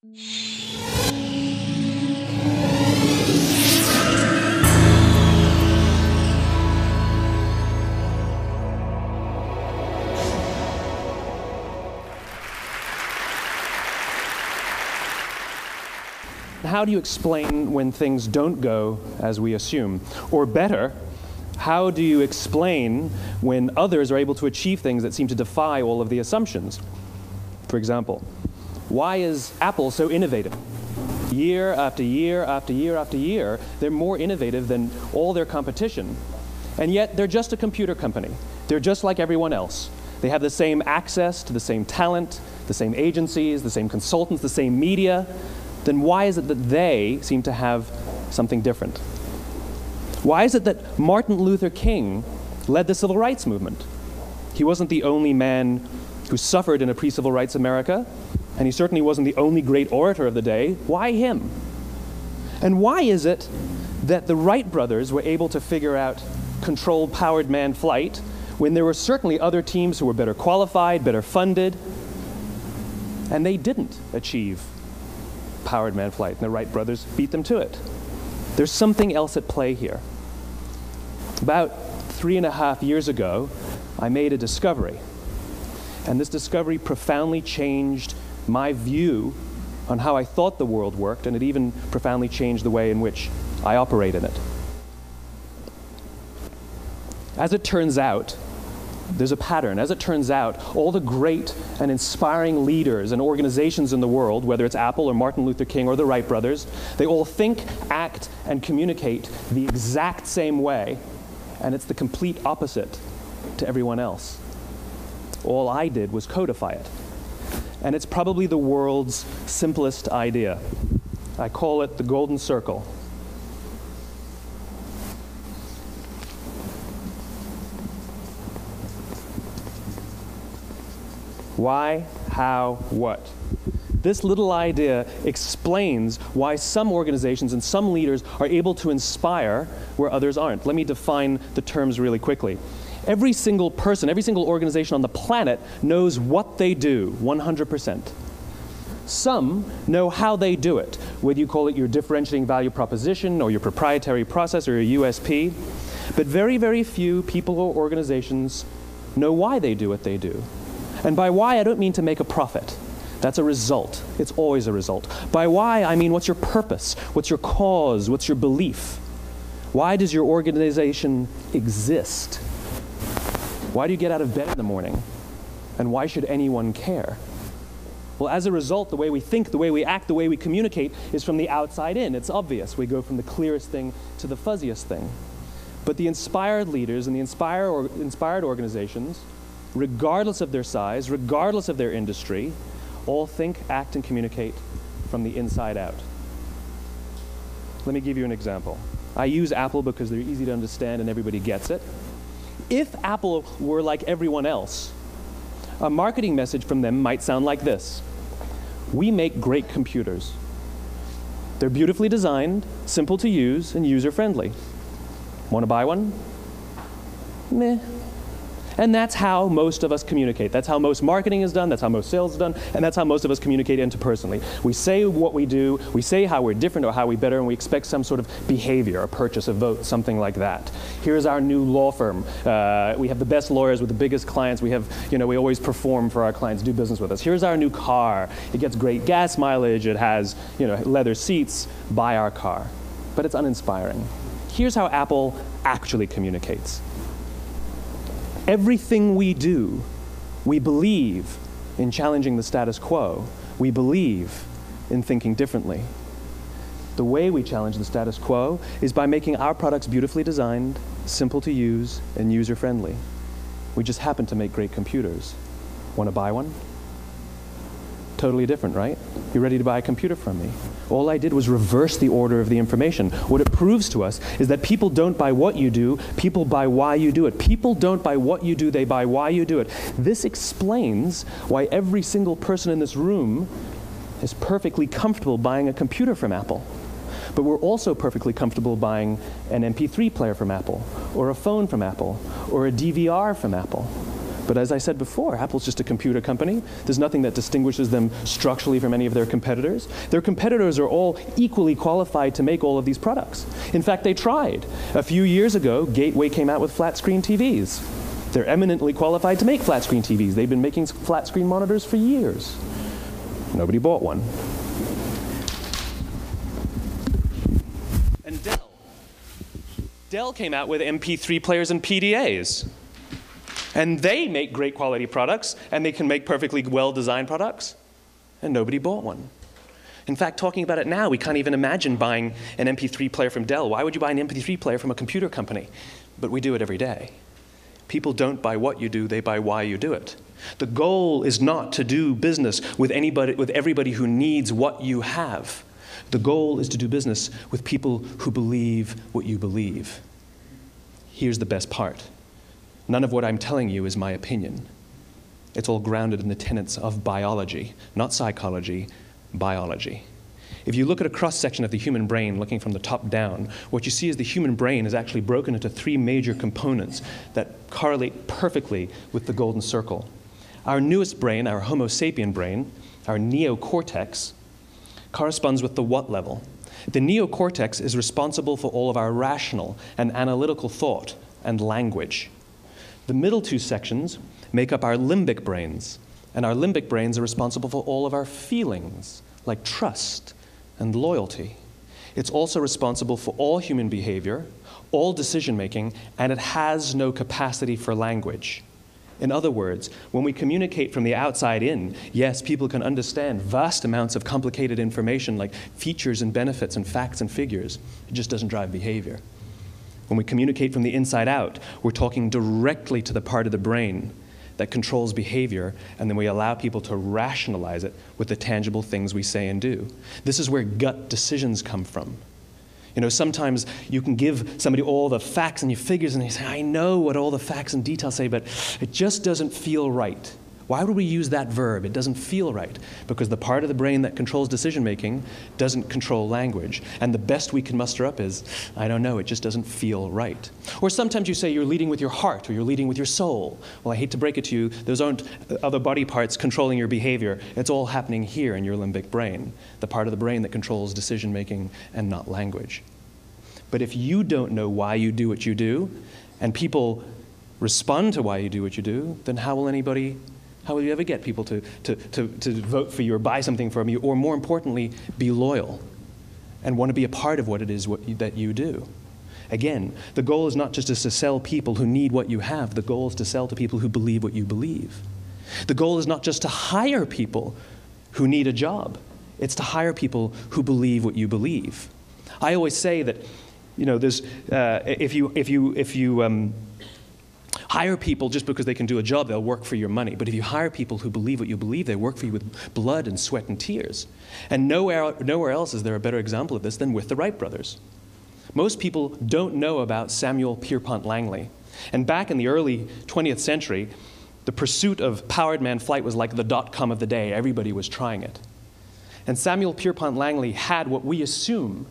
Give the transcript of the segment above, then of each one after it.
How do you explain when things don't go as we assume? Or better, how do you explain when others are able to achieve things that seem to defy all of the assumptions? For example, why is Apple so innovative? Year after year after year after year, they're more innovative than all their competition. And yet, they're just a computer company. They're just like everyone else. They have the same access to the same talent, the same agencies, the same consultants, the same media. Then why is it that they seem to have something different? Why is it that Martin Luther King led the civil rights movement? He wasn't the only man who suffered in a pre-civil rights America, and he certainly wasn't the only great orator of the day. Why him? And why is it that the Wright brothers were able to figure out controlled powered manned flight when there were certainly other teams who were better qualified, better funded, and they didn't achieve powered manned flight, and the Wright brothers beat them to it? There's something else at play here. About 3.5 years ago, I made a discovery, and this discovery profoundly changed my view on how I thought the world worked, and it even profoundly changed the way in which I operate in it. As it turns out, there's a pattern. As it turns out, all the great and inspiring leaders and organizations in the world, whether it's Apple or Martin Luther King or the Wright brothers, they all think, act, and communicate the exact same way, and it's the complete opposite to everyone else. All I did was codify it. And it's probably the world's simplest idea. I call it the golden circle. Why, how, what? This little idea explains why some organizations and some leaders are able to inspire where others aren't. Let me define the terms really quickly. Every single person, every single organization on the planet knows what they do, 100%. Some know how they do it, whether you call it your differentiating value proposition or your proprietary process or your USP. But very, very few people or organizations know why they do what they do. And by why, I don't mean to make a profit. That's a result. It's always a result. By why, I mean what's your purpose? What's your cause? What's your belief? Why does your organization exist? Why do you get out of bed in the morning? And why should anyone care? Well, as a result, the way we think, the way we act, the way we communicate is from the outside in. It's obvious. We go from the clearest thing to the fuzziest thing. But the inspired leaders and the inspired organizations, regardless of their size, regardless of their industry, all think, act, and communicate from the inside out. Let me give you an example. I use Apple because they're easy to understand and everybody gets it. If Apple were like everyone else, a marketing message from them might sound like this: we make great computers. They're beautifully designed, simple to use, and user-friendly. Want to buy one? Meh. And that's how most of us communicate. That's how most marketing is done, that's how most sales is done, and that's how most of us communicate interpersonally. We say what we do, we say how we're different or how we better, and we expect some sort of behavior, a purchase, a vote, something like that. Here's our new law firm. We have the best lawyers with the biggest clients. We have, we always perform for our clients, do business with us. Here's our new car. It gets great gas mileage. It has, leather seats. Buy our car. But it's uninspiring. Here's how Apple actually communicates. Everything we do, we believe in challenging the status quo. We believe in thinking differently. The way we challenge the status quo is by making our products beautifully designed, simple to use, and user-friendly. We just happen to make great computers. Want to buy one? Totally different, right? You're ready to buy a computer from me. All I did was reverse the order of the information. What it proves to us is that people don't buy what you do, people buy why you do it. People don't buy what you do, they buy why you do it. This explains why every single person in this room is perfectly comfortable buying a computer from Apple. But we're also perfectly comfortable buying an MP3 player from Apple, or a phone from Apple, or a DVR from Apple. But as I said before, Apple's just a computer company. There's nothing that distinguishes them structurally from any of their competitors. Their competitors are all equally qualified to make all of these products. In fact, they tried. A few years ago, Gateway came out with flat-screen TVs. They're eminently qualified to make flat-screen TVs. They've been making flat-screen monitors for years. Nobody bought one. And Dell came out with MP3 players and PDAs. And they make great quality products, and they can make perfectly well-designed products, and nobody bought one. In fact, talking about it now, we can't even imagine buying an MP3 player from Dell. Why would you buy an MP3 player from a computer company? But we do it every day. People don't buy what you do, they buy why you do it. The goal is not to do business with everybody who needs what you have. The goal is to do business with people who believe what you believe. Here's the best part. None of what I'm telling you is my opinion. It's all grounded in the tenets of biology, not psychology, biology. If you look at a cross-section of the human brain, looking from the top down, what you see is the human brain is actually broken into three major components that correlate perfectly with the golden circle. Our newest brain, our Homo sapien brain, our neocortex, corresponds with the what level. The neocortex is responsible for all of our rational and analytical thought and language. The middle two sections make up our limbic brains, and our limbic brains are responsible for all of our feelings, like trust and loyalty. It's also responsible for all human behavior, all decision-making, and it has no capacity for language. In other words, when we communicate from the outside in, yes, people can understand vast amounts of complicated information like features and benefits and facts and figures. It just doesn't drive behavior. When we communicate from the inside out, we're talking directly to the part of the brain that controls behavior, and then we allow people to rationalize it with the tangible things we say and do. This is where gut decisions come from. You know, sometimes you can give somebody all the facts and your figures, and they say, I know what all the facts and details say, but it just doesn't feel right. Why would we use that verb? It doesn't feel right. Because the part of the brain that controls decision-making doesn't control language. And the best we can muster up is, I don't know, it just doesn't feel right. Or sometimes you say you're leading with your heart or you're leading with your soul. Well, I hate to break it to you, those aren't other body parts controlling your behavior. It's all happening here in your limbic brain, the part of the brain that controls decision-making and not language. But if you don't know why you do what you do, and people respond to why you do what you do, then how will you ever get people to vote for you or buy something from you, or more importantly, be loyal and want to be a part of what it is that you do? Again, the goal is not just to sell people who need what you have. The goal is to sell to people who believe what you believe. The goal is not just to hire people who need a job. It's to hire people who believe what you believe. I always say that, you know, there's, if you hire people just because they can do a job, they'll work for your money. But if you hire people who believe what you believe, they work for you with blood and sweat and tears. And nowhere else is there a better example of this than with the Wright brothers. Most people don't know about Samuel Pierpont Langley. And back in the early 20th century, the pursuit of powered man flight was like the .com of the day. Everybody was trying it. And Samuel Pierpont Langley had what we assume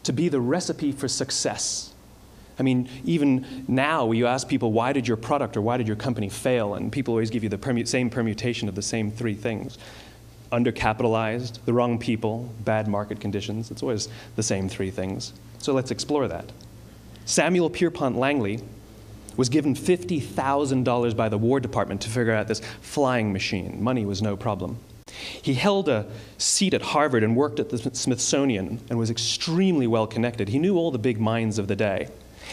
to be the recipe for success. I mean, even now, you ask people, why did your product or why did your company fail? And people always give you the same permutation of the same three things. Undercapitalized, the wrong people, bad market conditions. It's always the same three things. So let's explore that. Samuel Pierpont Langley was given $50,000 by the War Department to figure out this flying machine. Money was no problem. He held a seat at Harvard and worked at the Smithsonian and was extremely well connected. He knew all the big minds of the day.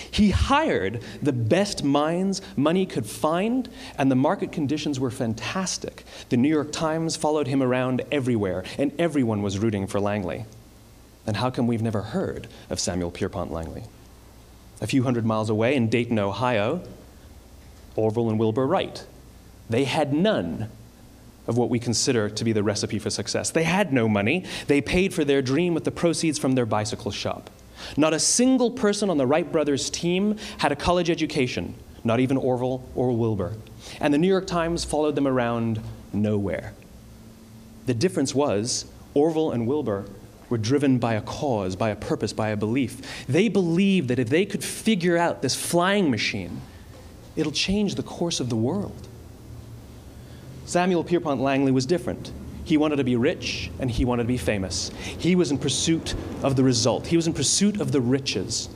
He hired the best minds money could find, and the market conditions were fantastic. The New York Times followed him around everywhere, and everyone was rooting for Langley. And how come we've never heard of Samuel Pierpont Langley? A few hundred miles away in Dayton, Ohio, Orville and Wilbur Wright. They had none of what we consider to be the recipe for success. They had no money. They paid for their dream with the proceeds from their bicycle shop. Not a single person on the Wright brothers' team had a college education, not even Orville or Wilbur. And the New York Times followed them around nowhere. The difference was Orville and Wilbur were driven by a cause, by a purpose, by a belief. They believed that if they could figure out this flying machine, it'll change the course of the world. Samuel Pierpont Langley was different. He wanted to be rich, and he wanted to be famous. He was in pursuit of the result. He was in pursuit of the riches.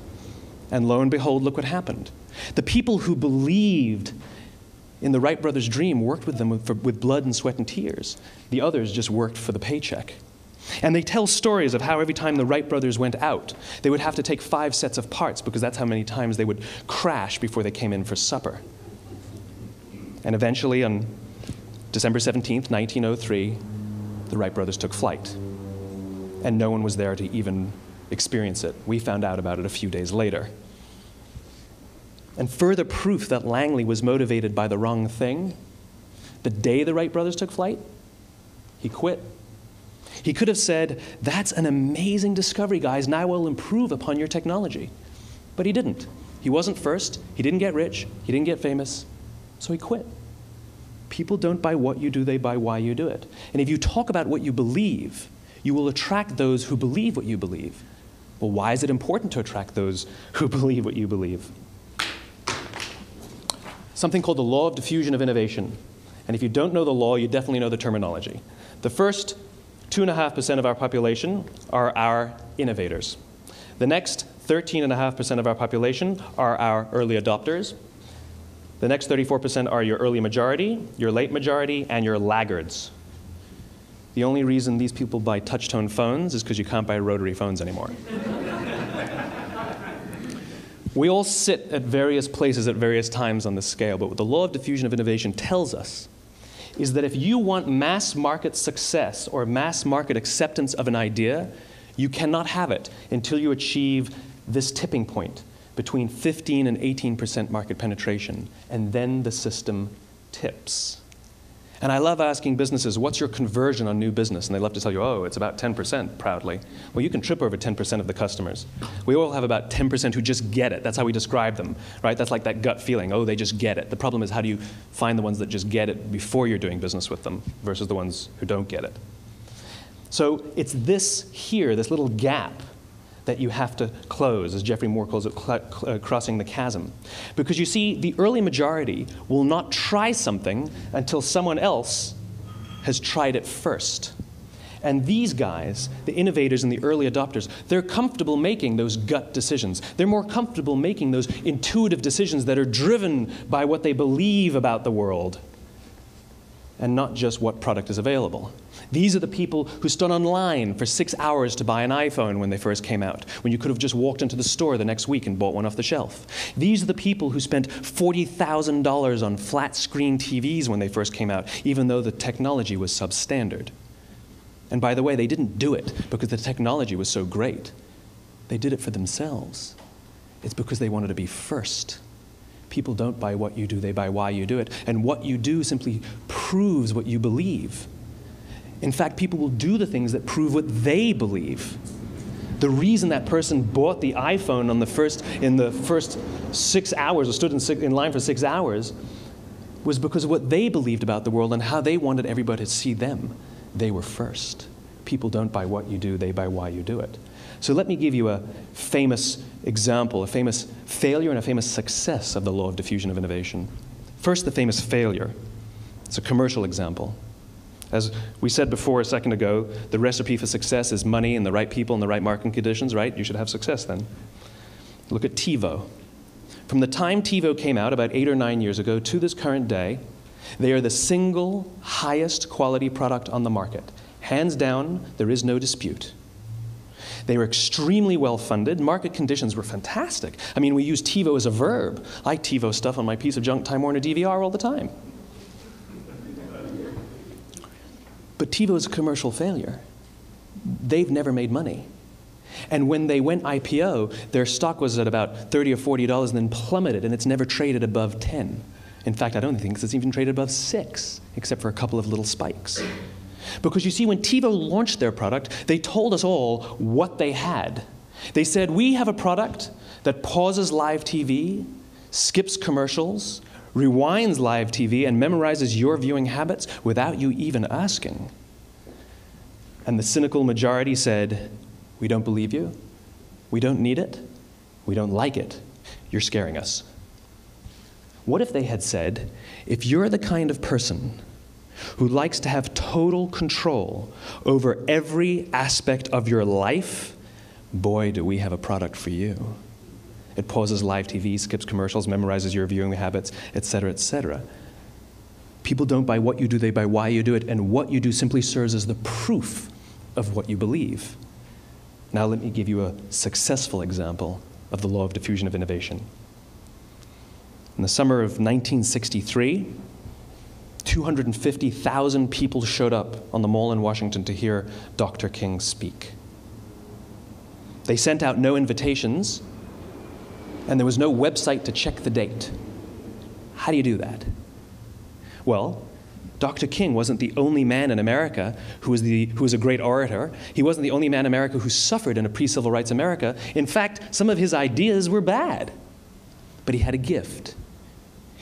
And lo and behold, look what happened. The people who believed in the Wright brothers' dream worked with them with blood and sweat and tears. The others just worked for the paycheck. And they tell stories of how every time the Wright brothers went out, they would have to take 5 sets of parts because that's how many times they would crash before they came in for supper. And eventually, on December 17th, 1903, the Wright brothers took flight. And no one was there to even experience it. We found out about it a few days later. And further proof that Langley was motivated by the wrong thing, the day the Wright brothers took flight, he quit. He could have said, "That's an amazing discovery, guys, and I will improve upon your technology." But he didn't. He wasn't first. He didn't get rich. He didn't get famous. So he quit. People don't buy what you do, they buy why you do it. And if you talk about what you believe, you will attract those who believe what you believe. Well, why is it important to attract those who believe what you believe? Something called the law of diffusion of innovation. And if you don't know the law, you definitely know the terminology. The first 2.5% of our population are our innovators. The next 13.5% of our population are our early adopters. The next 34% are your early majority, your late majority, and your laggards. The only reason these people buy touch-tone phones is because you can't buy rotary phones anymore. We all sit at various places at various times on the scale, but what the law of diffusion of innovation tells us is that if you want mass market success or mass market acceptance of an idea, you cannot have it until you achieve this tipping point between 15 and 18% market penetration, and then the system tips. And I love asking businesses, what's your conversion on new business? And they love to tell you, oh, it's about 10%, proudly. Well, you can trip over 10% of the customers. We all have about 10% who just get it. That's how we describe them, right? That's like that gut feeling, oh, they just get it. The problem is, how do you find the ones that just get it before you're doing business with them versus the ones who don't get it? So it's this here, this little gap, that you have to close, as Geoffrey Moore calls it, crossing the chasm. Because you see, the early majority will not try something until someone else has tried it first. And these guys, the innovators and the early adopters, they're comfortable making those gut decisions. They're more comfortable making those intuitive decisions that are driven by what they believe about the world and not just what product is available. These are the people who stood online for 6 hours to buy an iPhone when they first came out, when you could have just walked into the store the next week and bought one off the shelf. These are the people who spent $40,000 on flat-screen TVs when they first came out, even though the technology was substandard. And by the way, they didn't do it because the technology was so great. They did it for themselves. It's because they wanted to be first. People don't buy what you do, they buy why you do it. And what you do simply proves what you believe. In fact, people will do the things that prove what they believe. The reason that person bought the iPhone in the first 6 hours, or stood in line for 6 hours, was because of what they believed about the world and how they wanted everybody to see them. They were first. People don't buy what you do, they buy why you do it. So let me give you a famous example, a famous failure and a famous success of the law of diffusion of innovation. First, the famous failure. It's a commercial example. As we said before a second ago, the recipe for success is money and the right people and the right marketing conditions, right? You should have success then. Look at TiVo. From the time TiVo came out about 8 or 9 years ago to this current day, they are the single highest quality product on the market. Hands down, there is no dispute. They were extremely well-funded. Market conditions were fantastic. I mean, we use TiVo as a verb. I TiVo stuff on my piece of junk Time Warner DVR all the time. But TiVo is a commercial failure. They've never made money. And when they went IPO, their stock was at about $30 or $40 and then plummeted, and it's never traded above 10. In fact, I don't think it's even traded above 6, except for a couple of little spikes. Because you see, when TiVo launched their product, they told us all what they had. They said, we have a product that pauses live TV, skips commercials, rewinds live TV, and memorizes your viewing habits without you even asking. And the cynical majority said, we don't believe you, we don't need it, we don't like it, you're scaring us. What if they had said, if you're the kind of person who likes to have total control over every aspect of your life, boy, do we have a product for you. It pauses live TV, skips commercials, memorizes your viewing habits, etc., etc. People don't buy what you do, they buy why you do it, and what you do simply serves as the proof of what you believe. Now let me give you a successful example of the law of diffusion of innovation. In the summer of 1963, 250,000 people showed up on the Mall in Washington to hear Dr. King speak. They sent out no invitations, and there was no website to check the date. How do you do that? Well, Dr. King wasn't the only man in America who was a great orator. He wasn't the only man in America who suffered in a pre-civil rights America. In fact, some of his ideas were bad, but he had a gift.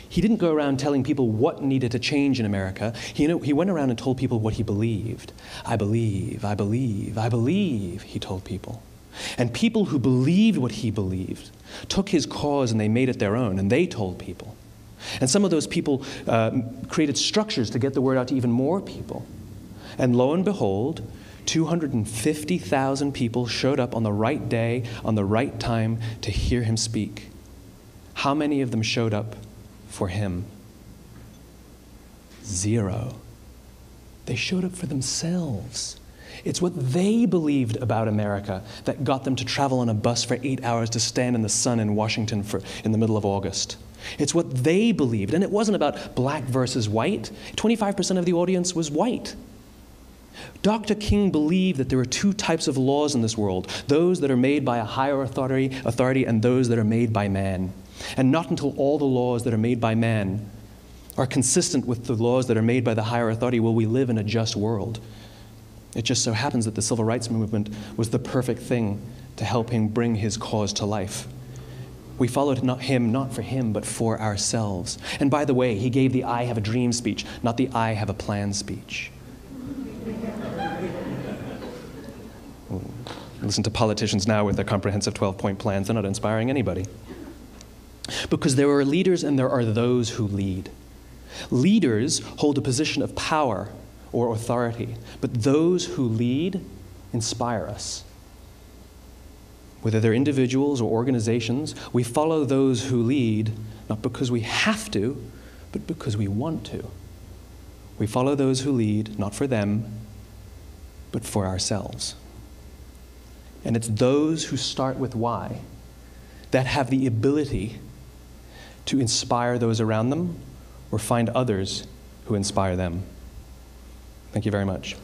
He didn't go around telling people what needed to change in America. He went around and told people what he believed. I believe, I believe, I believe, he told people. And people who believed what he believed took his cause and they made it their own, and they told people. And some of those people created structures to get the word out to even more people. And lo and behold, 250,000 people showed up on the right day, on the right time to hear him speak. How many of them showed up for him? 0. They showed up for themselves. It's what they believed about America that got them to travel on a bus for 8 hours to stand in the sun in Washington in the middle of August. It's what they believed, and it wasn't about black versus white. 25% of the audience was white. Dr. King believed that there are 2 types of laws in this world, those that are made by a higher authority and those that are made by man. And not until all the laws that are made by man are consistent with the laws that are made by the higher authority will we live in a just world. It just so happens that the civil rights movement was the perfect thing to help him bring his cause to life. We followed him not for him, but for ourselves. And by the way, he gave the I have a dream speech, not the I have a plan speech. Listen to politicians now with their comprehensive 12-point plans. They're not inspiring anybody. Because there are leaders and there are those who lead. Leaders hold a position of power or authority, but those who lead inspire us. Whether they're individuals or organizations, we follow those who lead not because we have to, but because we want to. We follow those who lead not for them, but for ourselves. And it's those who start with why that have the ability to inspire those around them or find others who inspire them. Thank you very much.